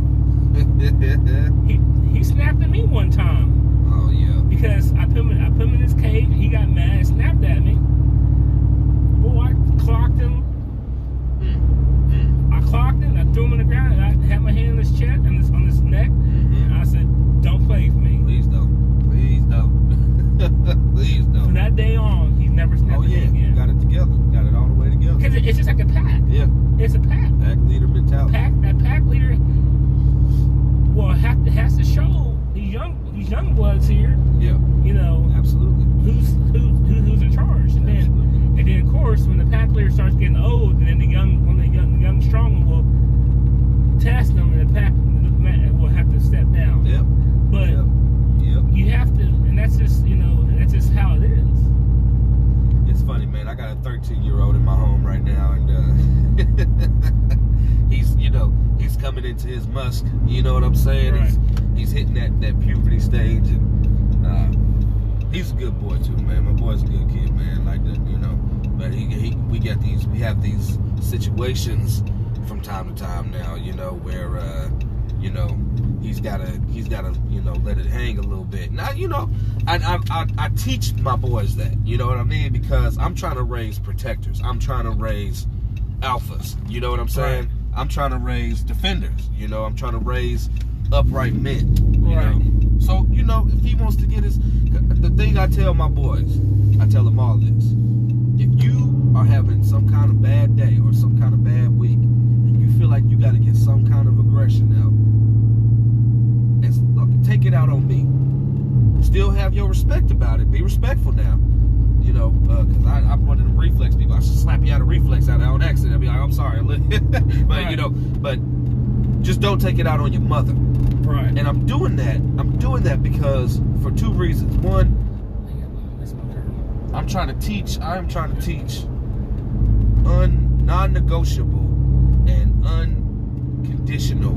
He snapped at me one time. Oh yeah. Because I put him in his cage. He got mad and snapped at me. Boy, I clocked him. I clocked him. I threw him on the ground, and I had my hand on his chest and on his neck. And I said, "Don't play with me. Please don't. Please don't. Please don't." From that day on, he's never snapped at me again. You got it together. Got it all the way together. Because it's just like a pack. Yeah. It's a pack. Pack leader mentality. That pack leader. Well, has to show these young bloods here. Yeah. You know. Absolutely. Who's in charge, and then of course when the pack leader starts getting old, and then the young strong one will test them, and the pack will have to step down. Yep. But you have to, and that's just how it is. It's funny, man. I got a 13-year-old in my home right now, and he's coming into his musk. You know what I'm saying? Right. He's hitting that puberty stage, and he's a good boy too, man. My boy's a good kid, man. Like that, But we have these situations from time to time now, where he's gotta let it hang a little bit. Now, I teach my boys that, you know what I mean? Because I'm trying to raise protectors. I'm trying to raise alphas. You know what I'm saying? Right. I'm trying to raise defenders. I'm trying to raise upright men. You Right. know? So, if he wants to get the thing I tell my boys, I tell them all this. If you are having some kind of bad day or some kind of bad week, and you feel like you got to get some kind of aggression out, take it out on me. Still have your respect about it. Be respectful now. Because I'm one of them reflex people. I should slap you out of reflex out on accident. I'll be like, I'm sorry. But, right. But just don't take it out on your mother. Right. And I'm doing that because for two reasons. One, I am trying to teach non-negotiable and unconditional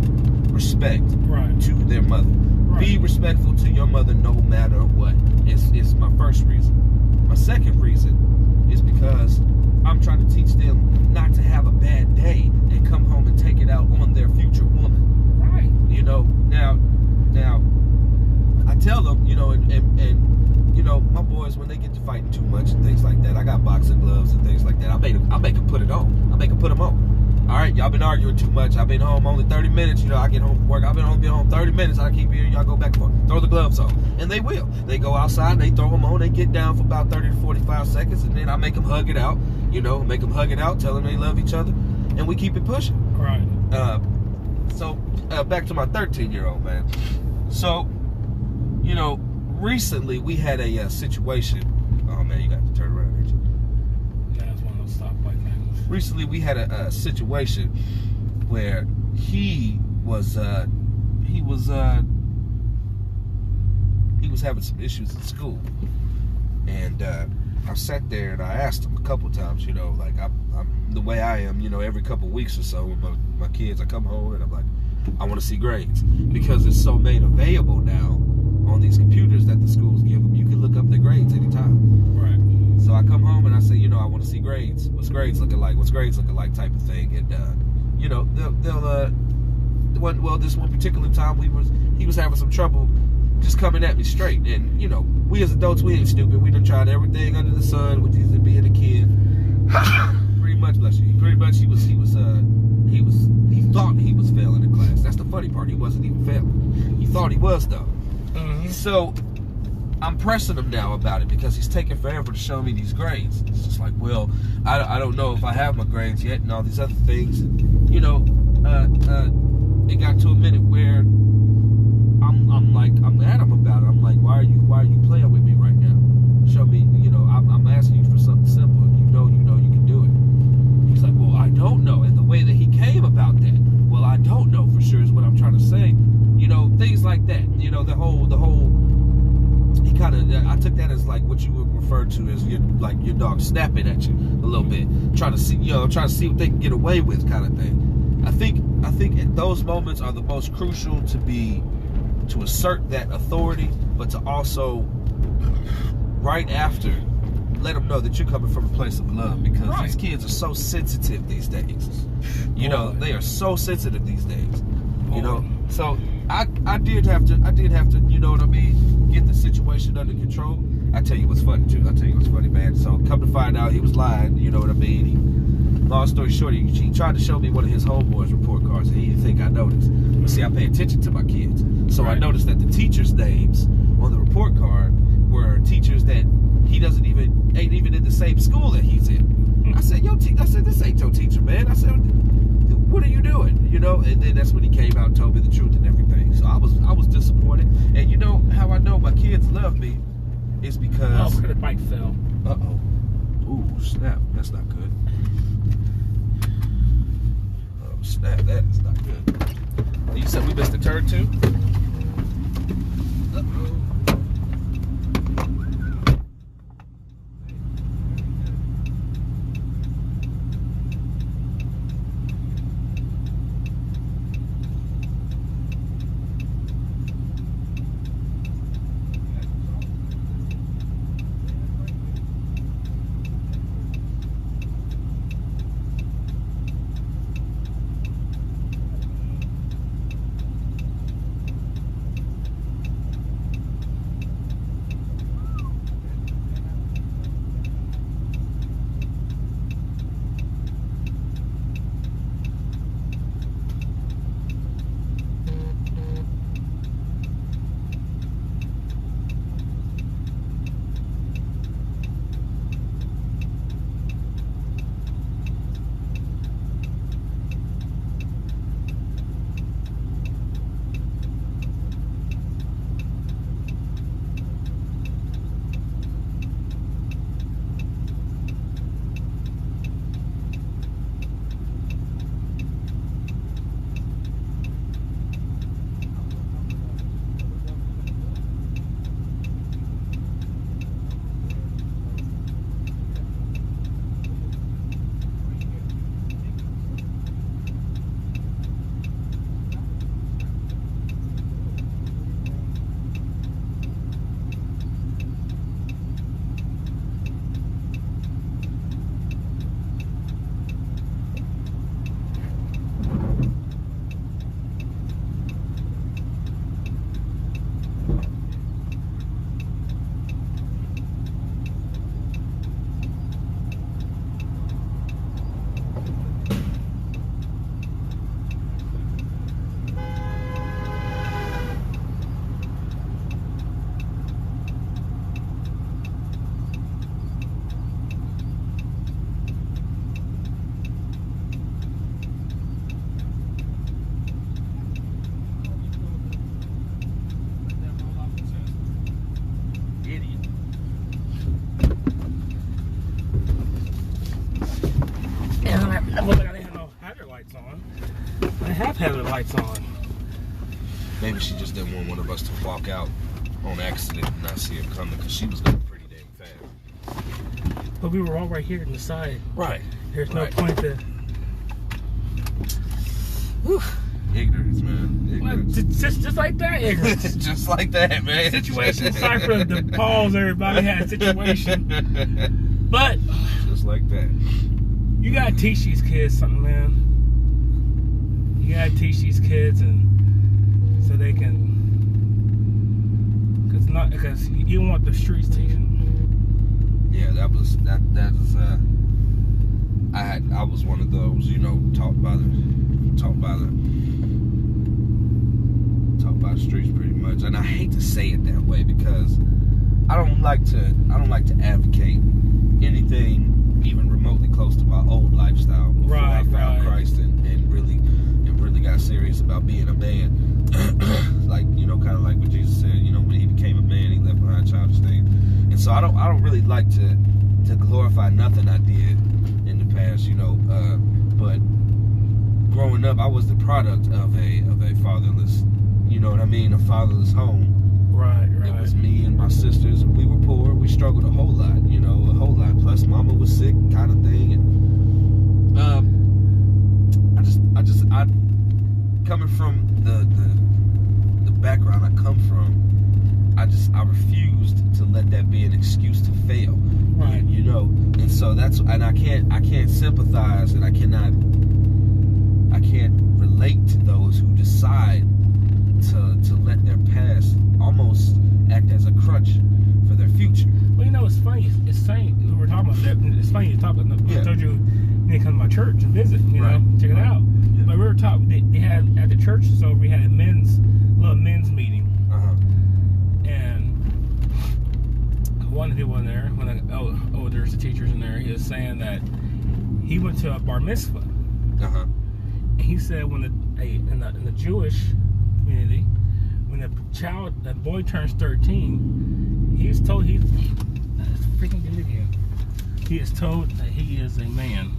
respect to their mother. Right. Be respectful to your mother no matter what. It's my first reason. My second reason is because I'm trying to teach them not to have a bad day and come home and take it out on their future woman. Right. Now I tell them, and my boys, when they get to fighting too much and things like that, I got boxing gloves and things like that. I make them put it on. I make them put them on. All right, y'all been arguing too much. I've been home only 30 minutes. I get home from work. I've been home 30 minutes. I keep hearing y'all go back and forth. Throw the gloves on. And they will. They go outside, they throw them on, they get down for about 30 to 45 seconds, and then I make them hug it out. Tell them they love each other, and we keep it pushing. Right. So, back to my 13-year-old, man. So, recently we had a situation. Oh, man, you got to turn around, ain't you? That's one of those stoplight things. Recently we had a situation where he was having some issues in school, and I sat there and I asked him a couple times, like I'm the way I am, every couple weeks or so with my kids, I come home and I'm like, I want to see grades, because it's so made available now on these computers that the schools give them. You can look up their grades anytime. Right. So I come home and I say, I want to see grades. What's grades looking like? What's grades looking like? Type of thing. And they'll this one particular time he was having some trouble just coming at me straight. And we as adults, we ain't stupid. We done tried everything under the sun with being a kid. Pretty much, bless you. Pretty much, he thought he was failing in class. That's the funny part. He wasn't even failing. He thought he was, though. Mm-hmm. So I'm pressing him now about it because he's taking forever to show me these grades. It's just like, well, I don't know if I have my grades yet and all these other things. And, it got to a minute where I'm at him about it. I'm like, why are you playing with me right now? Show me, I'm asking you for something simple. You can do it. He's like, well, I don't know. And the way that he came about that, well, I don't know for sure is what I'm trying to say. Things like that. The whole. He kind of. I took that as like what you would refer to as your dog snapping at you a little bit, trying to see what they can get away with, kind of thing. I think at those moments are the most crucial to assert that authority, but to also right after let them know that you're coming from a place of love, because these kids are so sensitive these days. They are so sensitive these days. So I did have to, get the situation under control. I tell you what's funny, man. So come to find out, he was lying. Long story short, he tried to show me one of his homeboys' report cards, and he didn't think I noticed. But see, I pay attention to my kids, so I noticed that the teachers' names on the report card were teachers that he ain't even in the same school that he's in. I said, this ain't your teacher, man. I said, what are you doing? And then that's when he came out and told me the truth and everything. So I was disappointed. And how I know my kids love me is because the bike fell. Ooh, snap. That's not good. Oh, snap. That is not good. You said we missed a turn too? Lights on. Maybe she just didn't want one of us to walk out on accident and not see her coming, because she was going pretty dang fast. But we were all right here on the side. Right. There's no point to. Whew. Ignorance, man. Ignorance. Just like that, ignorance. Just like that, man. Situation. Sorry for the pause everybody had a situation. But just like that. You gotta teach these kids something, man. You gotta teach these kids, and so they can, because you want the streets teaching. Yeah, that was I was one of those, taught by the streets pretty much. And I hate to say it that way because I don't like to advocate anything even remotely close to my old lifestyle before I found Christ and really got serious about being a man. Like, kind of like what Jesus said, when he became a man, he left behind childish things. And so I don't really like to glorify nothing I did in the past, but growing up, I was the product of a fatherless, a fatherless home. Right. It was me and my sisters, and we were poor. We struggled a whole lot, a whole lot. Plus, mama was sick, kind of thing. And I coming from the background I come from, I refused to let that be an excuse to fail. Right. And so I can't sympathize, and I can't relate to those who decide to let their past almost act as a crutch for their future. Well, it's funny. It's funny we were talking about that. It's funny you talk about. I told you need to come to my church and visit. Check it out. Yeah. But we were talking. They had at the church, so we had a little men's meeting. And one of the people in there, one of the there's the teachers in there, he was saying that he went to a bar mitzvah. And he said when in the Jewish community, when the boy turns 13, he is told he is told that he is a man.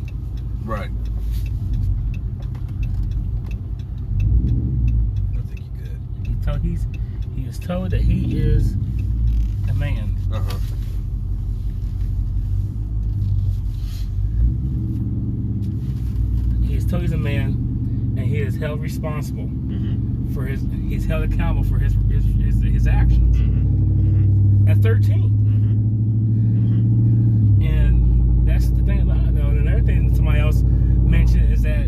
Right. I think you could. He is told that he is a man. He is told he's a man, and he is held responsible for he's held accountable for his actions at 13. And that's the thing about it, though. And another thing somebody else mentioned is that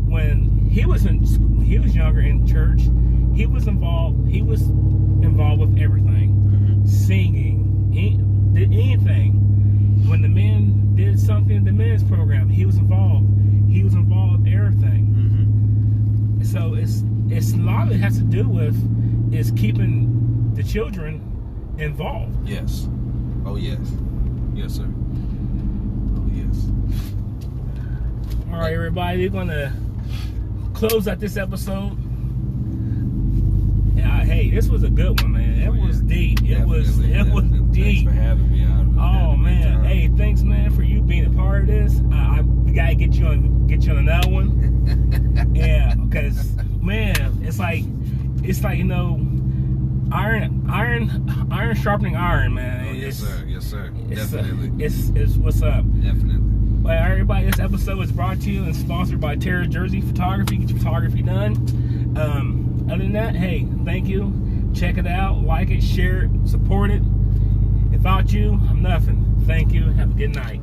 when he was younger in church, he was involved with everything, singing, did anything. When the men did something in the men's program, he was involved. He was involved with everything. So it's a lot of it has to do with is keeping the children involved. Yes. Oh yes. Yes, sir. Oh yes. All right, everybody, we're gonna close out this episode. Hey, this was a good one, man. It was deep. It was deep. Thanks for having me. Oh man, hey, thanks, man, for you being a part of this. We gotta get you on another one. Yeah, because man, it's like iron sharpening iron, man. Oh, yes, sir. Definitely. It's what's up. Definitely. Well, everybody, this episode is brought to you and sponsored by Terra Jersey Photography. Get your photography done. Other than that, hey, thank you. Check it out, like it, share it, support it. Without you, I'm nothing. Thank you. Have a good night.